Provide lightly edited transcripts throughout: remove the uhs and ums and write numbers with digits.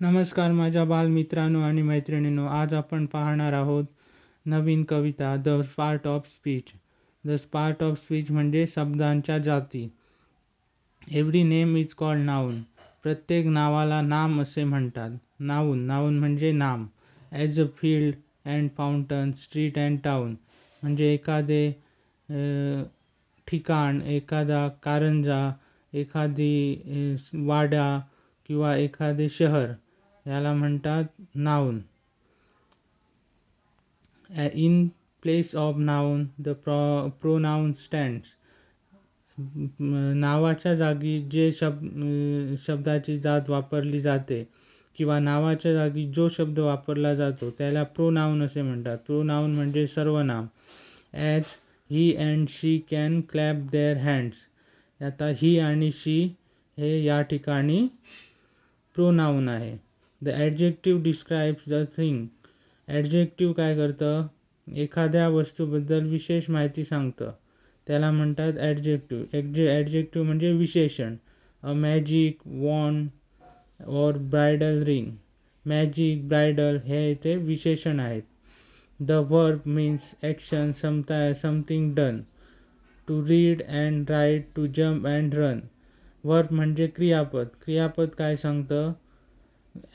नमस्कार माझ्या बालमित्रांनो आणि मैत्रिणींनो. आज आपण पाहणार आहोत नवीन कविता the part of speech. The part of speech म्हणजे शब्दांच्या जाती. Every name is called noun. प्रत्येक नावाला नाम असे म्हणतात. नाऊन म्हणजे नाम. As a field and fountain, street and town म्हणजे एखादे ठिकाण, एखादा कारंजा, एखादी वाडा किंवा एखादे शहर याला म्हणतात noun. In place of noun the pronoun stands. नावाच्या जागी जे शब्दाची जात वापरली जाते किंवा नावाच्या जागी जो शब्द वापरला जातो त्याला प्रोनाऊन असे म्हणतात. प्रोनाऊन म्हणजे सर्वनाम. As he and she can clap their hands. आता ही आणि शी हे या ठिकाणी प्रोनाऊन आहे. The adjective describes the thing. Adjective काय करतं? एखाद्या वस्तूबद्दल विशेष माहिती सांगतं, त्याला म्हणतात ॲडजेक्टिव्ह. ॲडजेक्टिव्ह म्हणजे विशेषण. अ मॅजिक वॉन्ड और ब्रायडल रिंग. मॅजिक, ब्रायडल हे इथे विशेषण आहेत. The verb means action, something done. To read and write, to jump and run. Verb म्हणजे क्रियापद. क्रियापद काय सांगतं?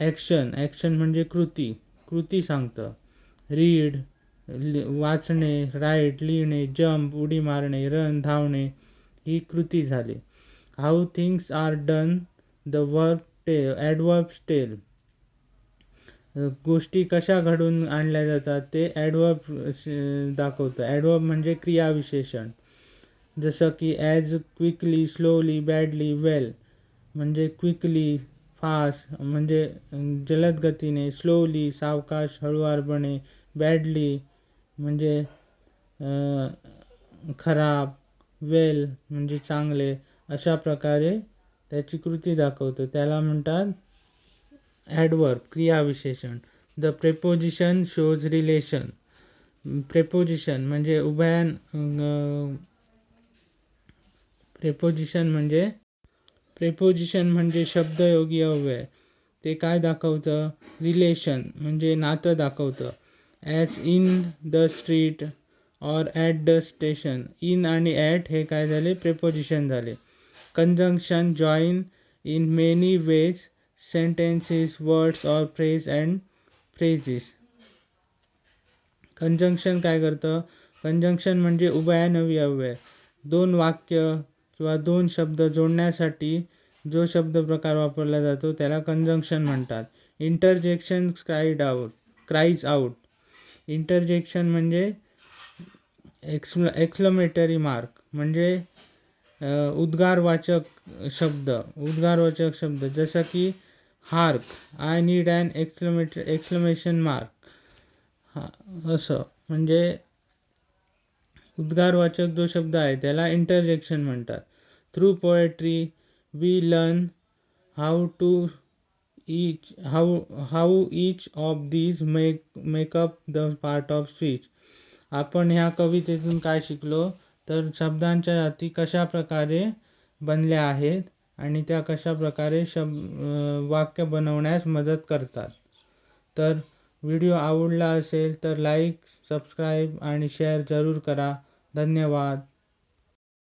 ॲक्शन म्हणजे कृती सांगतं. रीड वाचणे, राईट लिहिणे, जम्प उडी मारणे, रन धावणे ही कृती झाली. How things are done the verb adverbs tell. गोष्टी कशा घडून आणल्या जातात ते ॲडवर्ब दाखवतं. ॲडवर्ब म्हणजे क्रियाविशेषण. जसं की ॲज क्विकली, स्लोली, बॅडली, वेल म्हणजे क्विकली फास्ट म्हणजे जलद गतीने, स्लोली सावकाश हळुवारपणे, बॅडली म्हणजे खराब, वेल म्हणजे चांगले. अशा प्रकारे त्याची कृती दाखवतं, त्याला म्हणतात ॲडवर्ब क्रियाविशेषण. The preposition shows relation. Preposition म्हणजे प्रेपोजिशन म्हणजे शब्दयोगी अव्यय. ते काय दाखवतं? रिलेशन म्हणजे नातं दाखवतं. ॲज इन द स्ट्रीट और ॲट द स्टेशन. इन आणि ॲट हे काय झाले? प्रेपोजिशन झाले. Conjunction join in many ways sentences, words और फ्रेज अँड फ्रेजेस. कंजंक्शन काय करतं? कंजंक्शन म्हणजे उभयान्वयी अव्यय. दोन वाक्य किंवा दोन शब्द जोडण्यासाठी जो शब्द प्रकार वापरला जातो त्याला कंजंक्शन म्हणतात. Interjection cries out. इंटरजेक्शन म्हणजे एक्सक्लेमेटरी मार्क म्हणजे उद्गारवाचक शब्द. जसं की hark, I need an exclamation mark. असं म्हणजे उद्गारवाचक जो शब्द आहे त्याला इंटरजेक्शन म्हणतात. Through poetry we learn how each of these make up the part of speech. आपण ह्या कवितेतून काय शिकलो? तर शब्दांच्या जाती कशा प्रकारे बनल्या आहेत आणि त्या कशा प्रकारे वाक्य बनवण्यास मदत करतात. तर व्हिडिओ आवडला असेल तर लाईक, सबस्क्राईब आणि शेअर जरूर करा. धन्यवाद.